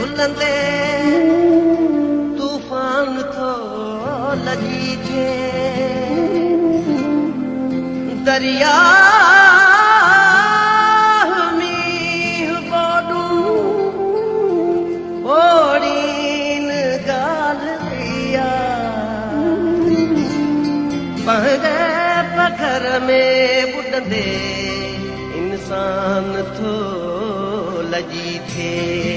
भुलंदे तूफान थो लॻी थिए दरिया मींहुं बोॾूं ओड़ीन ॻाल्हि पंहिंजे पखर में ॿुॾंदे इंसान थो लॻी थिए